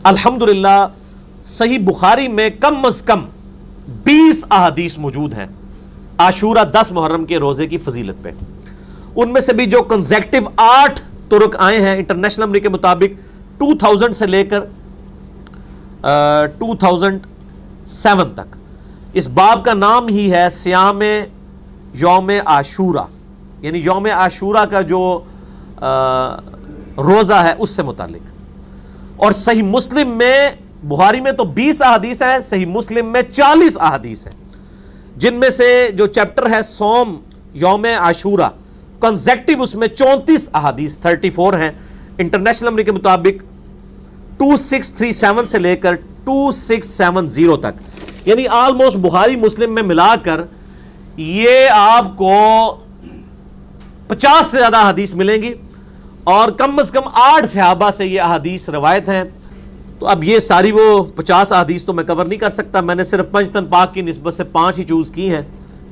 الحمدللہ صحیح بخاری میں کم از کم 20 احادیث موجود ہیں عاشورہ 10 محرم کے روزے کی فضیلت پہ. ان میں سے بھی جو کنزیکٹو 8 طرق آئے ہیں انٹرنیشنل نمبر کے مطابق 2000 سے لے کر 2007 تک. اس باب کا نام ہی ہے صیام یوم عاشورہ، یعنی یوم عاشورہ کا جو روزہ ہے اس سے متعلق. اور صحیح مسلم میں، بخاری میں تو 20 احادیث ہیں، صحیح مسلم میں 40 احادیث ہیں، جن میں سے جو چیپٹر ہے صوم یوم عاشورہ کنزیکٹو اس میں 34 احادیث 34 ہیں انٹرنیشنل نمبر کے مطابق 2637 سے لے کر 2670 تک. یعنی آلموسٹ بخاری مسلم میں ملا کر یہ آپ کو 50 سے زیادہ احادیث ملیں گی، اور کم از کم 8 صحابہ سے یہ احادیث روایت ہیں. تو اب یہ ساری وہ 50 احادیث تو میں کور نہیں کر سکتا، میں نے صرف پنجتن پاک کی نسبت سے 5 ہی چوز کی ہیں.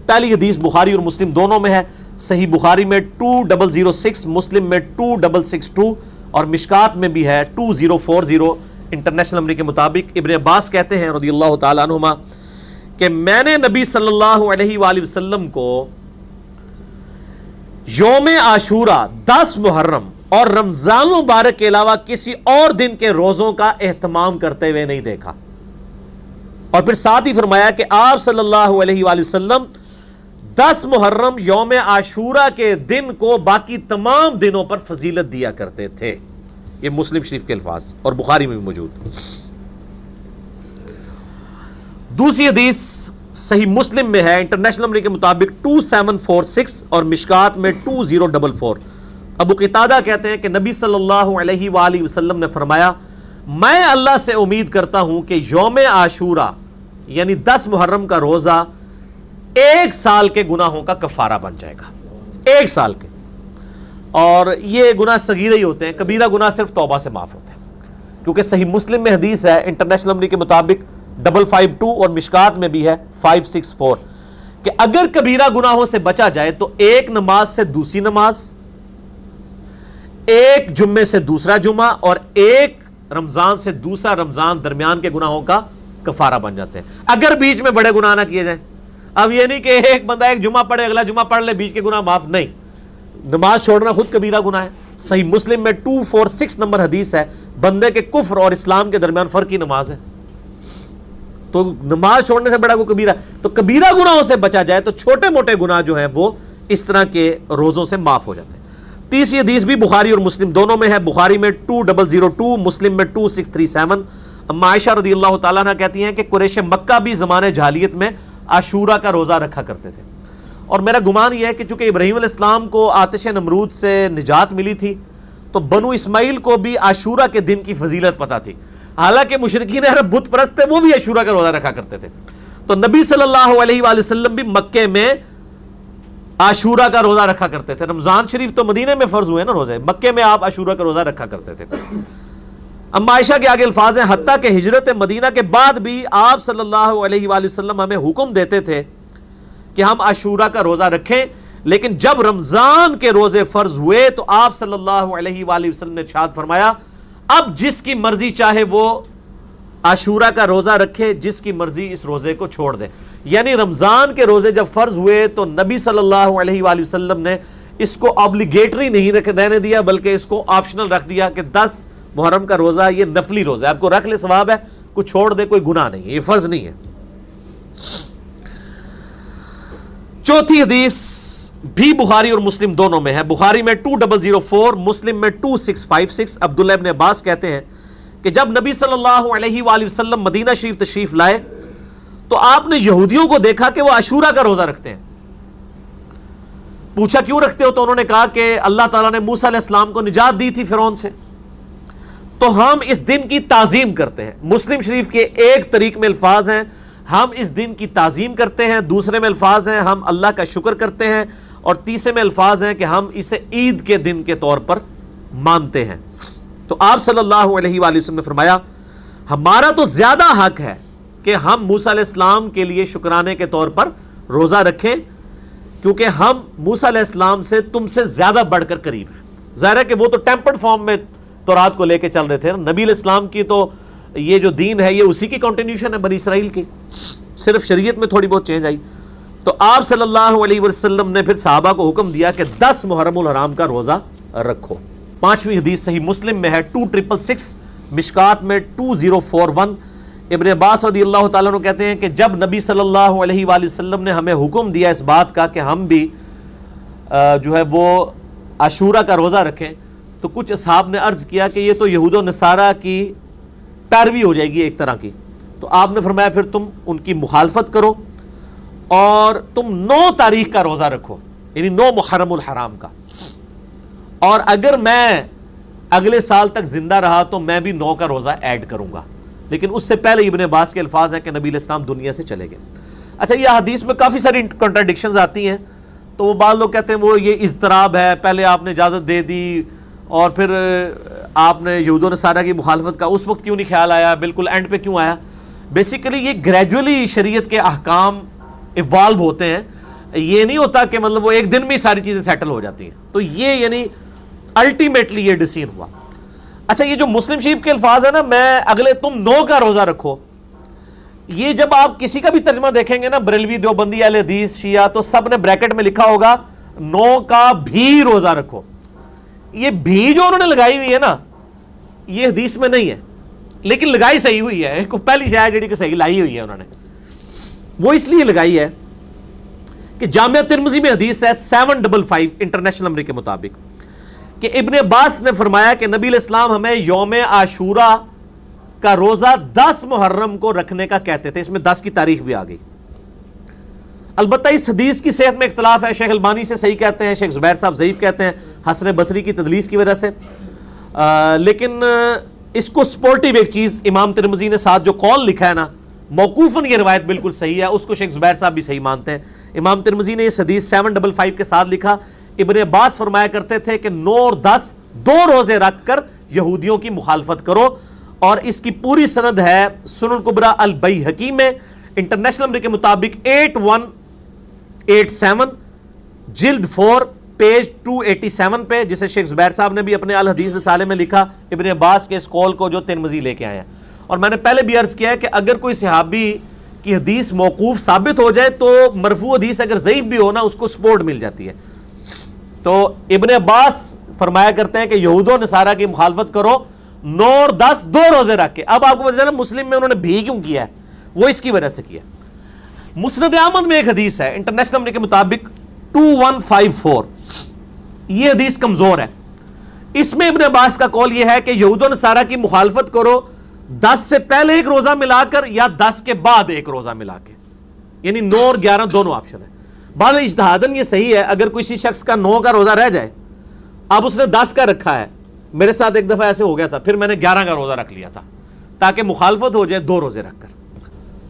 پہلی حدیث بخاری اور مسلم دونوں میں ہے، صحیح بخاری میں 2006، مسلم میں 2662، اور مشکات میں بھی ہے 2040 انٹرنیشنل نمبر کے مطابق. ابن عباس کہتے ہیں رضی اللہ تعالیٰ عنہما کہ میں نے نبی صلی اللہ علیہ وآلہ وسلم کو یوم عاشورہ 10 محرم اور رمضان مبارک کے علاوہ کسی اور دن کے روزوں کا اہتمام کرتے ہوئے نہیں دیکھا. اور پھر ساتھ ہی فرمایا کہ آپ صلی اللہ علیہ وآلہ وسلم 10 محرم یوم عاشورہ کے دن کو باقی تمام دنوں پر فضیلت دیا کرتے تھے. یہ مسلم شریف کے الفاظ اور بخاری میں بھی موجود. دوسری حدیث صحیح مسلم میں ہے انٹرنیشنل نمبر کے مطابق 2746 اور مشکات میں 2044. ابو قتادہ کہتے ہیں کہ نبی صلی اللہ علیہ وآلہ وسلم نے فرمایا میں اللہ سے امید کرتا ہوں کہ یوم عاشورہ یعنی 10 محرم کا روزہ 1 سال کے گناہوں کا کفارہ بن جائے گا. 1 سال کے. اور یہ گناہ صغیرہ ہی ہوتے ہیں، کبیرہ گناہ صرف توبہ سے معاف ہوتے ہیں، کیونکہ صحیح مسلم میں حدیث ہے انٹرنیشنل نمبر کے مطابق 552 اور مشکات میں بھی ہے 564 کہ اگر کبیرہ گناہوں سے بچا جائے تو ایک نماز سے دوسری نماز، ایک جمعے سے دوسرا جمعہ، اور ایک رمضان سے دوسرا رمضان درمیان کے گناہوں کا کفارہ بن جاتے ہیں، اگر بیچ میں بڑے گناہ نہ کیے جائیں. اب یہ نہیں کہ ایک بندہ ایک جمعہ پڑھے اگلا جمعہ پڑھ لے بیچ کے گناہ معاف، نہیں، نماز چھوڑنا خود کبیرہ گناہ ہے. صحیح مسلم میں 246 نمبر حدیث ہے بندے کے کفر اور اسلام کے درمیان فرق کی نماز ہے. تو نماز چھوڑنے سے بڑا کوئی کبیرہ، تو کبیرہ گناہوں سے بچا جائے تو چھوٹے موٹے گناہ جو ہیں وہ اس طرح کے روزوں سے معاف ہو جاتے ہیں. تیسری حدیث بھی بخاری اور مسلم دونوں میں ہے، بخاری میں 2002، مسلم میں 2637. اما عائشہ رضی اللہ تعالیٰ عنہ کہتی ہیں کہ قریش مکہ بھی زمانے جاہلیت میں عاشورہ کا روزہ رکھا کرتے تھے. اور میرا گمان یہ ہے کہ چونکہ ابراہیم علیہ السلام کو آتش نمرود سے نجات ملی تھی تو بنو اسماعیل کو بھی عاشورہ کے دن کی فضیلت پتہ تھی. حالانکہ مشرکین عرب بت پرست تھے، وہ بھی عاشورہ کا روزہ رکھا کرتے تھے. تو نبی صلی اللہ علیہ وآلہ وسلم بھی مکے میں عاشورہ کا روزہ رکھا کرتے تھے. رمضان شریف تو مدینے میں فرض ہوئے نا روزے، مکے میں آپ عاشورہ کا روزہ رکھا کرتے تھے. اما عائشہ کے آگے الفاظ ہیں حتیٰ کہ ہجرت مدینہ کے بعد بھی آپ صلی اللہ علیہ وآلہ وسلم ہمیں حکم دیتے تھے کہ ہم عاشورہ کا روزہ رکھیں، لیکن جب رمضان کے روزے فرض ہوئے تو آپ صلی اللہ علیہ وآلہ وسلم نے ارشاد فرمایا اب جس کی مرضی چاہے وہ عاشورہ کا روزہ رکھے، جس کی مرضی اس روزے کو چھوڑ دے. یعنی رمضان کے روزے جب فرض ہوئے تو نبی صلی اللہ علیہ وآلہ وسلم نے اس کو آبلیگیٹری نہیں رہنے دیا، بلکہ اس کو آپشنل رکھ دیا کہ 10 محرم کا روزہ یہ نفلی روزہ ہے، آپ کو رکھ لے ثواب ہے، کوئی چھوڑ دے کوئی گناہ نہیں ہے، یہ فرض نہیں ہے. چوتھی حدیث بھی بخاری اور مسلم دونوں میں ہے، بخاری میں 2004، مسلم میں 2656. عبداللہ ابن عباس کہتے ہیں کہ جب نبی صلی اللہ علیہ وآلہ وسلم مدینہ شریف تشریف لائے تو آپ نے یہودیوں کو دیکھا کہ وہ عاشورہ کا روزہ رکھتے ہیں. پوچھا کیوں رکھتے ہو؟ تو انہوں نے کہا کہ اللہ تعالیٰ نے موسیٰ علیہ السلام کو نجات دی تھی فرعون سے، تو ہم اس دن کی تعظیم کرتے ہیں. مسلم شریف کے ایک طریق میں الفاظ ہیں ہم اس دن کی تعظیم کرتے ہیں، دوسرے میں الفاظ ہیں ہم اللہ کا شکر کرتے ہیں، اور تیسرے میں الفاظ ہیں کہ ہم اسے عید کے دن کے طور پر مانتے ہیں. تو آپ صلی اللہ علیہ وآلہ وسلم نے فرمایا ہمارا تو زیادہ حق ہے کہ ہم موسیٰ علیہ السلام کے لیے شکرانے کے طور پر روزہ رکھیں، کیونکہ ہم موسیٰ علیہ السلام سے تم سے زیادہ بڑھ کر قریب ہیں. ظاہر ہے کہ وہ تو ٹیمپرڈ فارم میں تورات کو لے کے چل رہے تھے. نبی علیہ السلام کی تو یہ جو دین ہے یہ اسی کی کنٹینیوشن ہے بنی اسرائیل کی، صرف شریعت میں تھوڑی بہت چینج آئی۔ تو آپ صلی اللہ علیہ وسلم نے پھر صحابہ کو حکم دیا کہ 10 محرم الحرام کا روزہ رکھو۔ 5ویں حدیث صحیح مسلم میں ہے 2666، مشکات میں 2041۔ ابن عباس رضی اللہ تعالیٰ عنہ کہتے ہیں کہ جب نبی صلی اللہ علیہ وآلہ وسلم نے ہمیں حکم دیا اس بات کا کہ ہم بھی جو ہے وہ عاشورہ کا روزہ رکھیں، تو کچھ اصحاب نے عرض کیا کہ یہ تو یہود و نصارہ کی پیروی ہو جائے گی ایک طرح کی، تو آپ نے فرمایا پھر تم ان کی مخالفت کرو اور تم 9 تاریخ کا روزہ رکھو، یعنی 9 محرم الحرام کا، اور اگر میں اگلے سال تک زندہ رہا تو میں بھی 9 کا روزہ ایڈ کروں گا۔ لیکن اس سے پہلے ابن عباس کے الفاظ ہیں کہ نبی علیہ السلام دنیا سے چلے گئے۔ اچھا، یہ حدیث میں کافی ساری کنٹراڈکشنز آتی ہیں، تو وہ بعض لوگ کہتے ہیں وہ یہ اضطراب ہے، پہلے آپ نے اجازت دے دی اور پھر آپ نے یہود و نصارہ کی مخالفت کا اس وقت کیوں نہیں خیال آیا، بالکل اینڈ پہ کیوں آیا؟ بیسیکلی یہ گریجولی شریعت کے احکام ایوالو ہوتے ہیں، یہ نہیں ہوتا کہ مطلب وہ ایک دن میں ساری چیزیں سیٹل ہو جاتی ہیں، تو یہ یعنی الٹیمیٹلی یہ ڈیسیژن ہوا۔ اچھا، یہ جو مسلم شریف کے الفاظ ہیں نا، میں اگلے تم 9 کا روزہ رکھو، یہ جب آپ کسی کا بھی ترجمہ دیکھیں گے نا، بریلوی، دیوبندی، اہل حدیث، شیعہ، تو سب نے بریکٹ میں لکھا ہوگا 9 کا بھی روزہ رکھو۔ یہ بھی جو انہوں نے لگائی ہوئی ہے نا، یہ حدیث میں نہیں ہے، لیکن لگائی صحیح ہوئی ہے، ایک پہلی شاید جڑی کہ صحیح لائی ہوئی ہے انہوں نے، وہ اس لیے لگائی ہے کہ جامعہ ترمذی میں حدیث ہے 755 انٹرنیشنل نمبر کے مطابق کہ ابن عباس نے فرمایا کہ نبی علیہ السلام ہمیں یوم عاشورہ کا روزہ 10 محرم کو رکھنے کا کہتے تھے، اس میں 10 کی تاریخ بھی آ گئی۔ البتہ اس حدیث کی صحت میں اختلاف ہے، شیخ البانی سے صحیح کہتے ہیں، شیخ زبیر صاحب ضعیف کہتے ہیں حسن بصری کی تدلیس کی وجہ سے، لیکن اس کو سپورٹیو ایک چیز امام ترمذی نے ساتھ جو قول لکھا ہے نا، موقوفاً یہ روایت بالکل صحیح ہے، اس کو شیخ زبیر صاحب بھی صحیح مانتے ہیں۔ امام ترمذی نے اس حدیث 755 کے ساتھ لکھا، ابن عباس فرمایا کرتے تھے کہ 9 اور 10 2 روزے رکھ کر یہودیوں کی مخالفت کرو، اور اس کی پوری سند ہے سنن کبریٰ البیہقی میں انٹرنیشنل نمبر کے مطابق 8187 جلد 4 پیج 287 پہ، جسے شیخ زبیر صاحب نے بھی اپنے الحدیث رسالے میں لکھا ابن عباس کے اس قول کو جو ترمذی لے کے آئے ہیں۔ اور میں نے پہلے بھی عرض کیا ہے کہ اگر کوئی صحابی کی حدیث موقوف ثابت ہو جائے تو مرفوع حدیث اگر ضعیف بھی ہو نا، اس کو سپورٹ مل جاتی ہے۔ تو ابن عباس فرمایا کرتے ہیں کہ یہود و نصارہ کی مخالفت کرو 9 اور 10 2 روزے رکھ کے۔ اب آپ کو پتہ چلا مسلم میں انہوں نے بھی کیوں کیا ہے، وہ اس کی وجہ سے کیا۔ مسند احمد میں ایک حدیث ہے انٹرنیشنل نمبر کے مطابق 2154، یہ حدیث کمزور ہے، اس میں ابن عباس کا قول یہ ہے کہ یہود و نصارہ کی مخالفت کرو 10 سے پہلے ایک روزہ ملا کر یا 10 کے بعد ایک روزہ ملا کے، یعنی 9 اور 11 دونوں آپشن ہے۔ بعض اجتہاداً یہ صحیح ہے، اگر کسی شخص کا 9 کا روزہ رہ جائے، اب اس نے 10 کا رکھا ہے، میرے ساتھ ایک دفعہ ایسے ہو گیا تھا، پھر میں نے 11 کا روزہ رکھ لیا تھا تاکہ مخالفت ہو جائے 2 روزے رکھ کر۔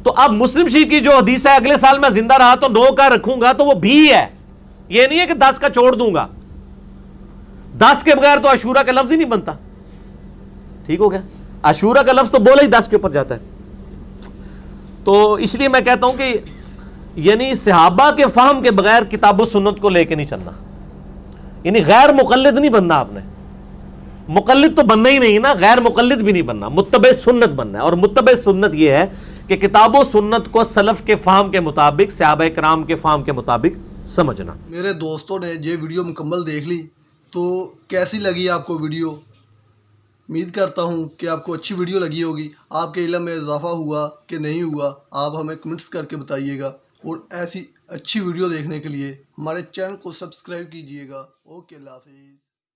تو اب مسلم شریف کی جو حدیث ہے اگلے سال میں زندہ رہا تو 9 کا رکھوں گا، تو وہ بھی ہے، یہ نہیں ہے کہ 10 کا چھوڑ دوں گا، 10 کے بغیر تو عاشورہ کا لفظ ہی نہیں بنتا۔ ٹھیک ہو گیا، عاشورہ کا لفظ تو بولا ہی 10 کے اوپر جاتا ہے۔ تو اس لیے میں کہتا ہوں کہ یعنی صحابہ کے فہم کے بغیر کتاب و سنت کو لے کے نہیں چلنا، یعنی غیر مقلد نہیں بننا، آپ نے مقلد تو بننا ہی نہیں نا، غیر مقلد بھی نہیں بننا، متبع سنت بننا ہے۔ اور متبع سنت یہ ہے کہ کتاب و سنت کو سلف کے فہم کے مطابق، صحابہ کرام کے فہم کے مطابق سمجھنا۔ میرے دوستوں نے یہ ویڈیو مکمل دیکھ لی، تو کیسی لگی آپ کو ویڈیو؟ امید کرتا ہوں کہ آپ کو اچھی ویڈیو لگی ہوگی، آپ کے علم میں اضافہ ہوا کہ نہیں ہوا، آپ ہمیں کمنٹس کر کے بتائیے گا، اور ایسی اچھی ویڈیو دیکھنے کے لیے ہمارے چینل کو سبسکرائب کیجیے گا۔ اوکے، اللہ حافظ۔